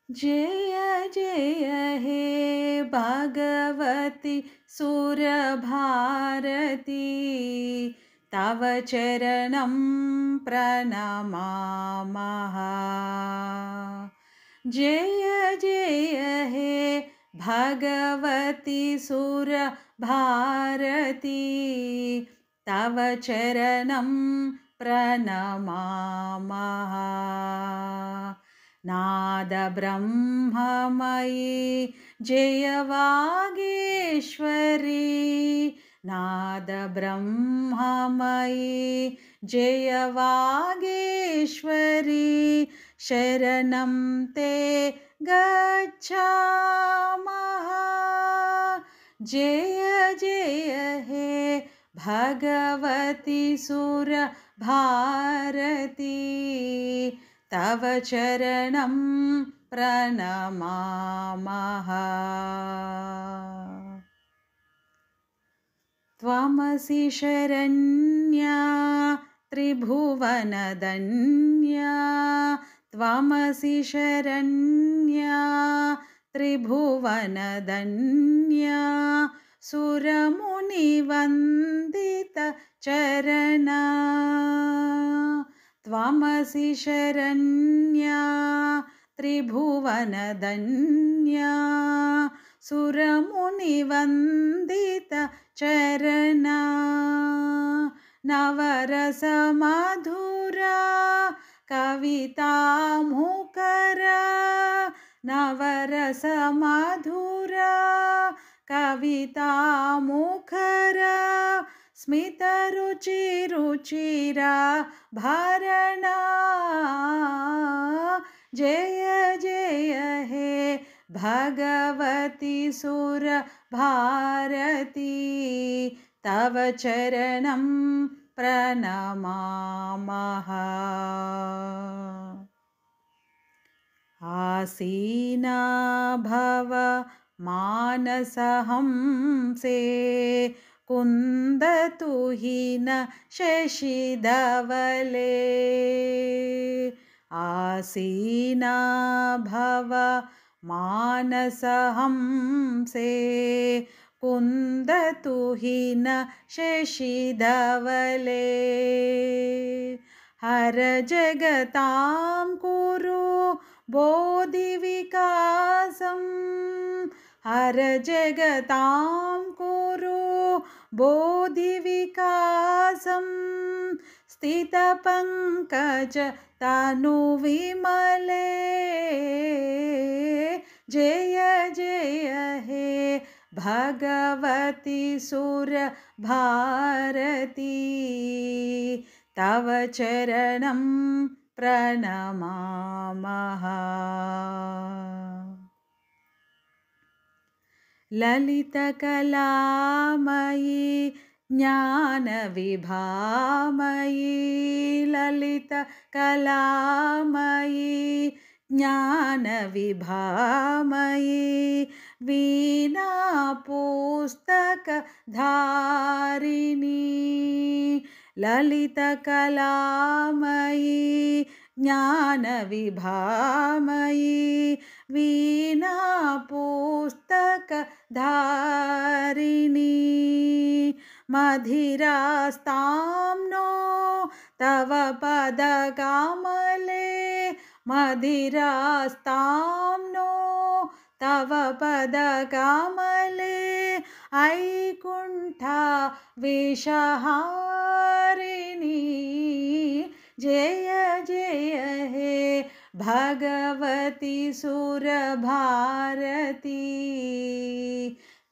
जय जय हे भगवति सुरभारती तव चरणं प्रणमामः। जय जय हे भगवति सुरभारती तव चरणं प्रणमामः। नाद ब्रह्ममयी जय वागीश्वरी नाद ब्रह्ममयी जय वागीश्वरी शरणं ते गच्छामः। जय जय हे भगवति सुरभारती तव चरणं प्रणमामः। त्वमसि शरण्या त्रिभुवनधन्या त्वमसि शरण्या त्रिभुवनधन्या सुरमुनिवन्दित चरणा त्वमसि शरण्या त्रिभुवनधन्या सुरमुनिवन्दित चरणा नवरसमधुरा कविता मुखरा नवरसमधुरा कविता मुखरा स्मितरुचिरुचिरा भरणा जय जय हे भगवति सुरभारती तव चरणं प्रणमामः। आसीना भव मानसहंसे कुन्दतुहिन शशिधवले आसीना भव मानसहंसे कुन्दतुहिन शशिधवले हर जगतां कुरु बोधिविकासं हर जगतां कुरु बोधिविकासं स्थितपङ्कज तनुविमले जय जय हे भगवति सुरभारती तव चरणं प्रणमामः। ललितकलामयी ज्ञानविभामयी ललितकलामयी ज्ञानविभामयी वीणापुस्तकधारिणी ललितकलामयी ज्ञानविभामयी वीणापुस्तकधारिणी मधिरास्तां नो तव पदकमले मधिरास्तां नो तव पदकमले ऐकुण्ठा विषहारिणी जय जय हे भगवति सुरभारती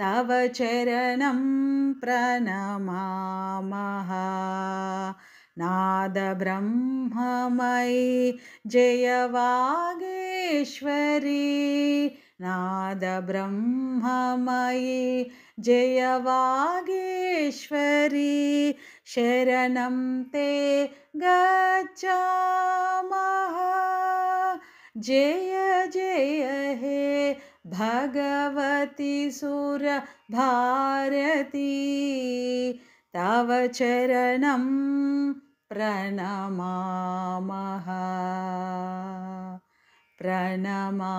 तव चरणं प्रणमामः। नाद ब्रह्ममयी जय वागीश्वरी नाद ब्रह्ममयी जय वागीश्वरी शरणं ते गच्छामः। जय जय हे भगवति सुरभारती तव चरणं प्रणमामः। ప్రణమామః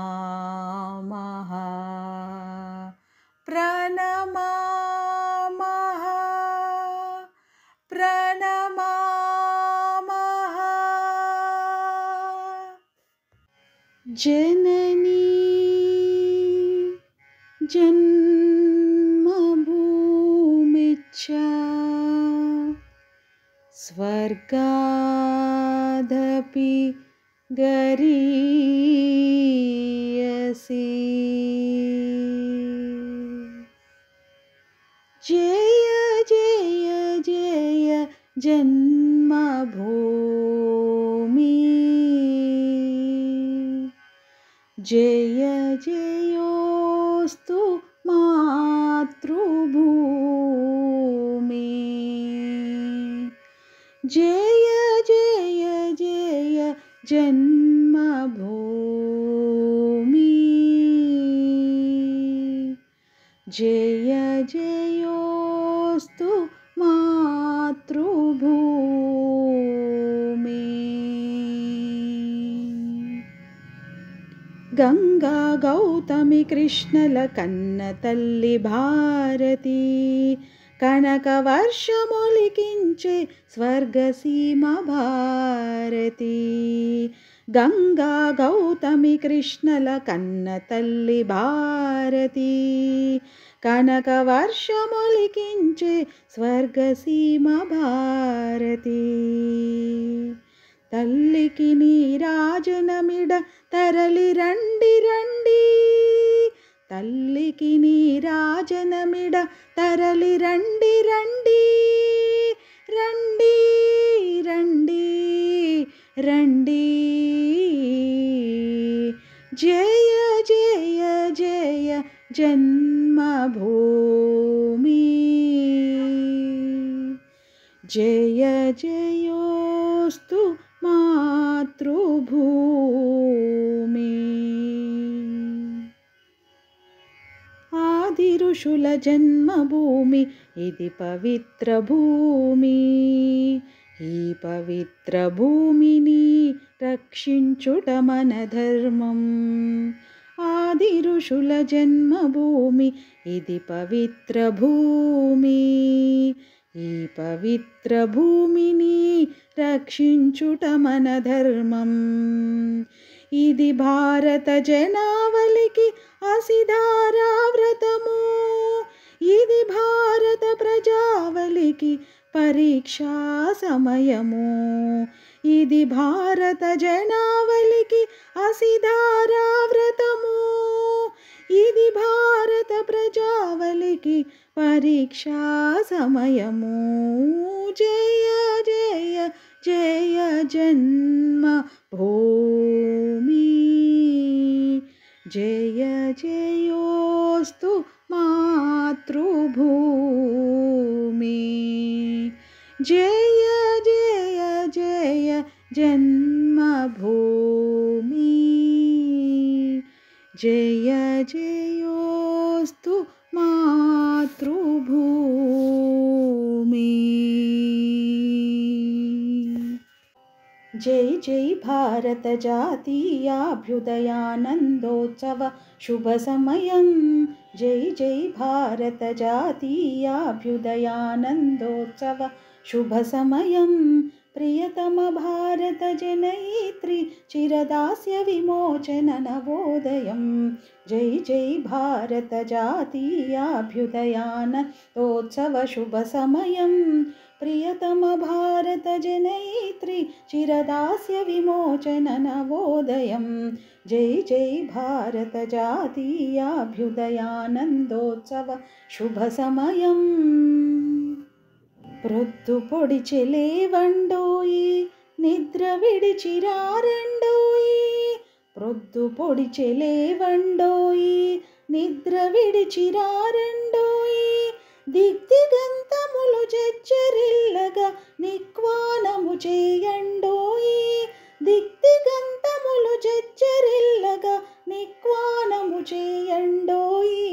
ప్రణమామః ప్రణమామః జననీ జన్మభూమిచ్చ స్వర్గాదపి గరీయసి జయ జయ జయ జన్మభూమి జయ జయోస్తు మాతృభూమి జయ జయ జయ జన్మభూమి జయ జయోస్తు మాతృభూమి గంగా గౌతమి కృష్ణల కన్న తల్లి భారతి కనక వర్షములికించే స్వర్గసీమ భారతి గంగా గౌతమి కృష్ణల కన్న తల్లి భారతి కనక వర్షములికించే స్వర్గసీమ భారతి తల్లికి నీరాజనమిడ తరలి రండి రండి తల్లికి నీరాజనమిడ తరలి రండి రండి రండి రండి రండి జయ జయ జయ జన్మభూమి జయ జయోస్తు మాతృభూమి ఆది ఋషుల జన్మభూమి ఇది పవిత్ర భూమి ఈ పవిత్ర భూమిని రక్షించుట మన ధర్మం ఆది ఋషుల జన్మభూమి ఇది పవిత్ర భూమి ఈ పవిత్ర భూమిని రక్షించుట మన ధర్మం ఇది భారత జనావళికి అసిధారా వ్రతము ఇది భారత ప్రజావళికి పరీక్షా సమయము ఇది భారత జనావళికి అసిధారా వ్రతము ఇది భారత ప్రజావళికి పరీక్షా సమయము జయ జయ జయ జన్మ భూమి జయ జయోస్తు మాతృభూమి జయ జయ జయ జన్మభూమి జయ జయోస్తు మాతృభూమి జై జై భారత జాతీయాభ్యుదయానందోత్సవ శుభ సమయం జై జై భారత జాతీయాభ్యుదయానందోత్సవ శుభ సమయం ప్రియతమ భారత జనయిత్రి చిరదాస్య విమోచన నవోదయం జై జై భారత జాతీయాభ్యుదయానందోత్సవ శుభ సమయం ప్రియతమ భారత జనయిత్రి చిరదాస్య విమోచన నవోదయం జై జై భారత జాతీయాభ్యుదయానందోత్సవ శుభ సమయం ప్రొద్దు పొడిచె లేవండోయి నిద్ర విడిచిరారండోయి ప్రొద్దు పొడిచె లేవండోయి నిద్ర విడిచిరారండోయి దిగ్దిగంతములు చెచ్చరిల్లగా నిక్వానము చేయండోయి దిగ్దిగంతములు చెచ్చరిల్లగా నిక్వానము చేయండోయి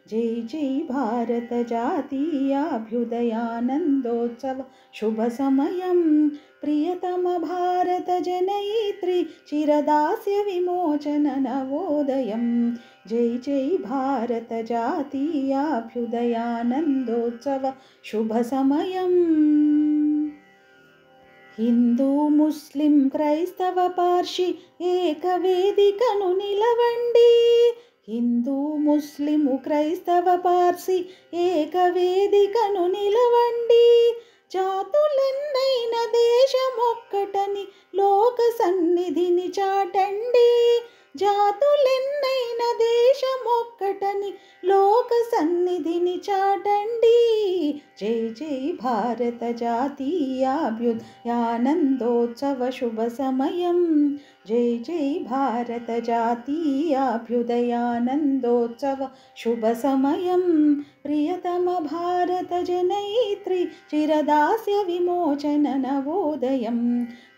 जय जय भारत जातीयाभ्युदयानन्दोत्सव शुभसमयं प्रियतम भारत जनयित्री चिरदास्य विमोचन नवोदयं जय जय भारत जातीयाभ्युदयानन्दोत्सव शुभसमयम् हिंदू मुस्लिं क्రైస్తవ పార్షి ఏకవేదికను నిలవండి హిందూ ముస్లిము క్రైస్తవ పార్సి ఏకవేదికను నిలవండి జాతులెన్నైన దేశమొక్కటని లోక సన్నిధిని చాటండి జాతులెన్నైన దేశమొక్కటని లోక సన్నిధిని చాటండి జై జై భారత జాతీయాభ్యుదయానందోత్సవ శుభ సమయం జై జై భారత జాతీయాభ్యుదయానందోత్సవ శుభ సమయం ప్రియతమ భారత జనయిత్రి చిరదాస్య విమోచన నవోదయం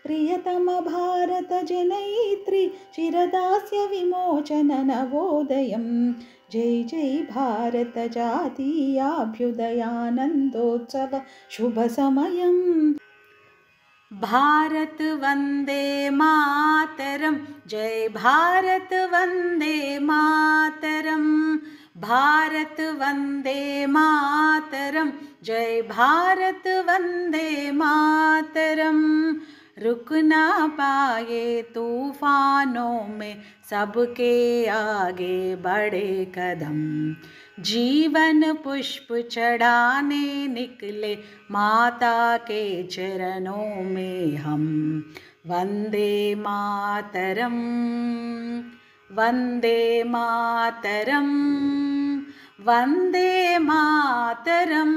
ప్రియతమ భారత జనయిత్రి చిరదాస్య విమోచన నవోదయం జై జై భారత జాతీయాభ్యుదయానందోత్సవ శుభ సమయం भारत वंदे मातरम जय भारत वंदे मातरम भारत वंदे मातरम जय भारत वंदे मातरम रुक ना पाए तूफानों में सबके आगे बढ़े कदम जीवन पुष्प चढ़ाने निकले माता के चरणों में हम वंदे मातरम वंदे मातरम वंदे मातरम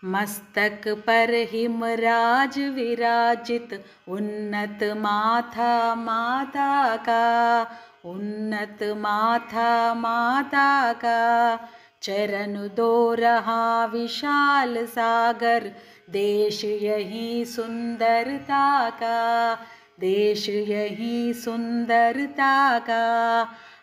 मस्तक पर हिमराज विराजित उन्नत माथा माता का उन्नत माथा माता का चरण दो रहा विशाल सागर देश यही सुंदरता का देश यही सुंदरता का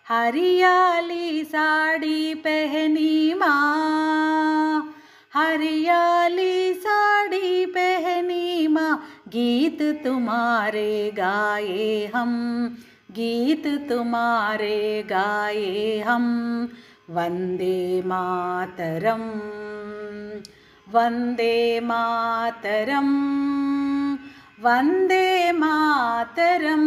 हरियाली साड़ी पहनी माँ हरियाली साड़ी पहनी माँ गीत तुम्हारे गाए हम गीत तुम्हारे गाए हम वंदे मातरम वंदे मातरम वंदे मातरम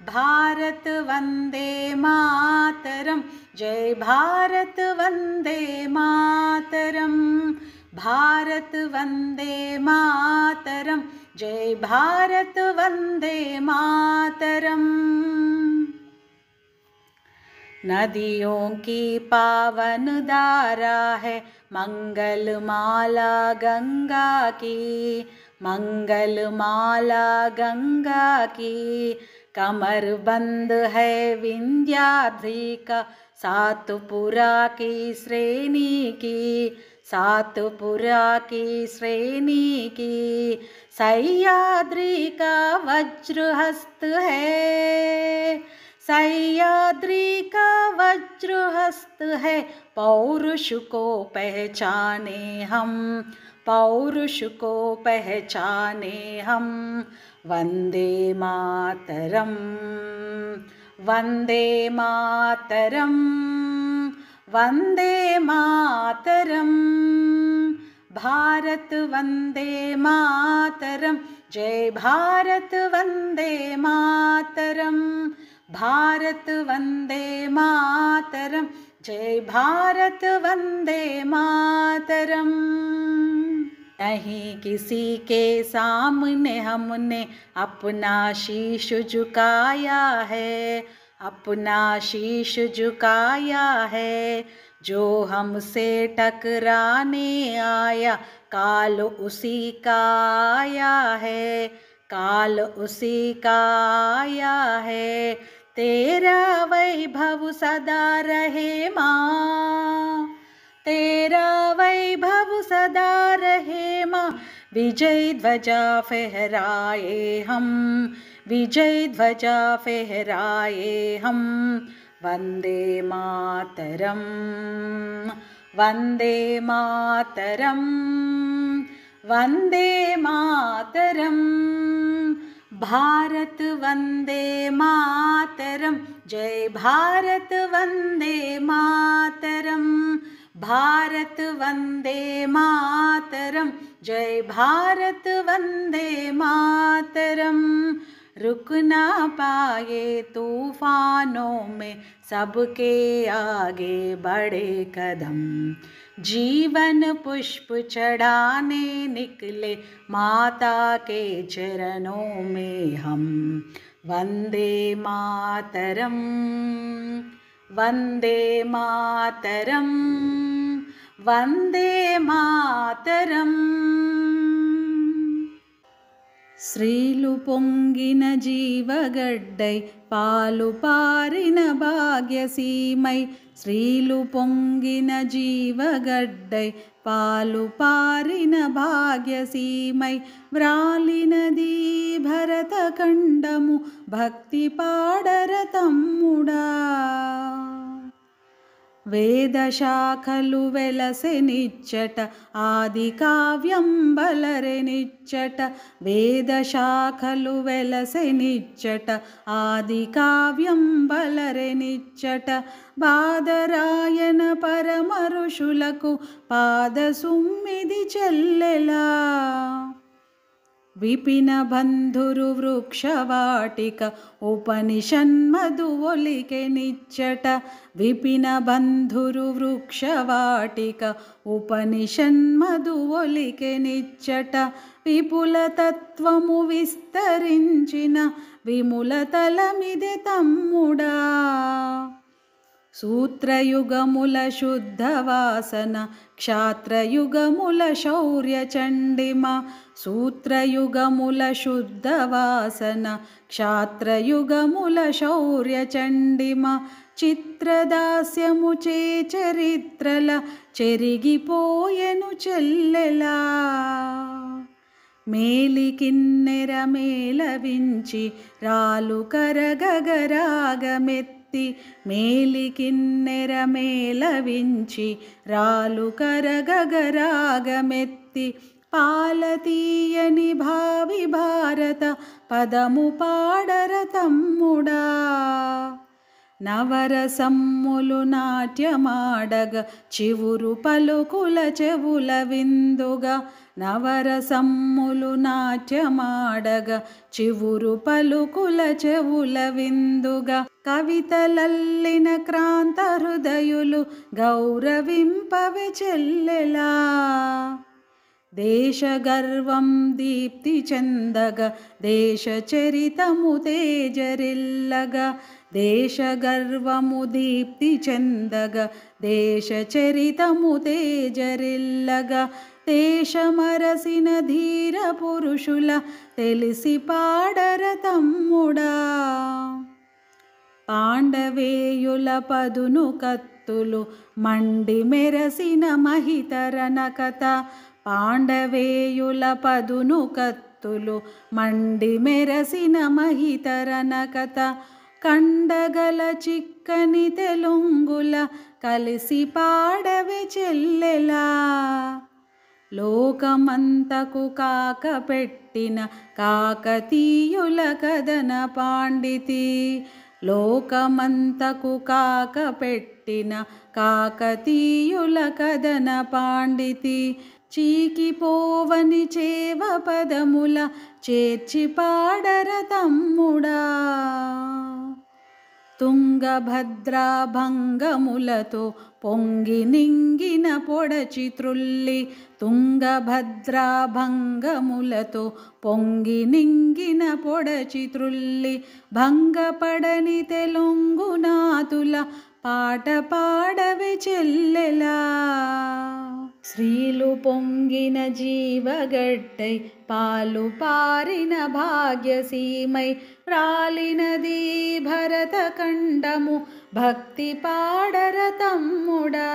भारत वंदे मातरम जय भारत वंदे मातरम भारत वंदे मातरम जय भारत वंदे मातरम नदियों की पावन धारा है मंगल माला गंगा की मंगल माला गंगा की कमर बंद है विंध्याद्रि का सातपुरा की श्रेणी की सातपुरा की श्रेणी की सह्याद्रि का वज्रहस्त है सह्याद्रि का वज्रहस्त है पौरुष को पहचाने हम पौरुष को पहचाने हम वंदे मातरम वंदे मातरम वंदे मातरम भारत वंदे मातरम जय भारत वंदे मातरम भारत वंदे मातरम जय भारत वंदे मातरम नहीं किसी के सामने हमने अपना शीश झुकाया है अपना शीश झुकाया है जो हमसे टकराने आया काल उसी का आया है काल उसी का आया है तेरा वैभव सदा रहे माँ तेरा वैभव सदा रहे माँ विजय ध्वजा फहराए हम विजय ध्वजा फहराए हम वंदे मातरम वंदे मातरम वंदे मातरम भारत वंदे मातरम जय भारत वंदे मातरम भारत वंदे मातरम जय भारत वंदे मातरम रुक ना पाए तूफानों में सबके आगे बढ़े कदम जीवन पुष्प चढ़ाने निकले माता के चरणों में हम वंदे मातरम वंदे मातरम वंदे मातरम స్త్రీలు పొంగిన జీవగడ్డై పాలు పారిన భాగ్యసీమై స్త్రీలు పొంగిన జీవగడ్డై పాలు పారిన భాగ్యసీమై వ్రాలినది భరతఖండము భక్తి పాడర తమ్ముడా వేదశాఖలు వెలసెనిచ్చట ఆది కావ్యం బలరెనిచ్చట వేదశాఖలు వెలసెనిచ్చట ఆది కావ్యం బలరెనిచ్చట బాదరాయణ పరమ ఋషులకు పాదసుమ్మిది చెల్లెలా విపిన బంధురు వృక్షవాటిక ఉపనిషన్మధు ఒలికె నిచ్చట విపిన బంధురు వృక్షవాటిక ఉపనిషన్మధు ఒలికె నిచ్చట విపుల తత్వము విస్తరించిన విముల తలమిది తమ్ముడా సూత్రయుగముల శుద్ధ వాసన క్షాత్రయుగముల శౌర్య చండిమ సూత్రయుగముల శుద్ధ వాసన క్షాత్రయుగముల శౌర్య చండిమ చిత్రదాస్యము చే చరిత్రల చెరిగిపోయెను చెల్లెలా మేలికిన్నెర మేలవించి రాలు కరగగరాగమెత్తి మేలికిన్నెర మేలవించి రాలు కరగగరాగమెత్తి పాలతీయని భావి భారత పదము పాడర తమ్ముడా నవరసమ్ములు నాట్యమాడగ చివురు పలుకుల చెవుల విందుగా నవరసమ్ములు నాట్యమాడగ చివురు పలుకుల చెవుల విందుగా కవితలల్లిన క్రాంత హృదయులు గౌరవింపవె చెల్లెలా దేశ గర్వం దీప్తి చెందగ దేశ చరితము తేజరిల్లగా దేశ గర్వము దీప్తి చెందగ దేశ చరితము తేజరిల్లగా దేశమరసిన ధీర పురుషుల తెలిసి పాడర తమ్ముడా పాండవేయుల పదును కత్తులు మండి మెరసిన మహితరణ కథ పాండవేయుల పదును కత్తులు మండి మెరసిన మహితరణ కథ కండగల చిక్కని తెలుంగుల కలిసి పాడవె చెల్లెలా లోకమంతకు కాక పెట్టిన కాకతీయుల కదన పాండితి లోకమంతకు కాక పెట్టిన కాకతీయుల కదన పాండితి చీకిపోవని చేవ పదముల చేర్చి పాడర తమ్ముడా తుంగభద్రా భంగములతో పొంగి నింగిన పొడచి త్రుల్లి తుంగభద్రా భంగములతో పొంగి నింగిన పొడచి త్రుల్లి భంగపడని తెలుగునాతుల పాట పాడవె చెల్లెలా స్త్రీలు పొంగిన జీవగడ్డై పాలు పారిన భాగ్యసీమై రాలినది భరతఖండము భక్తి పాడర తమ్ముడా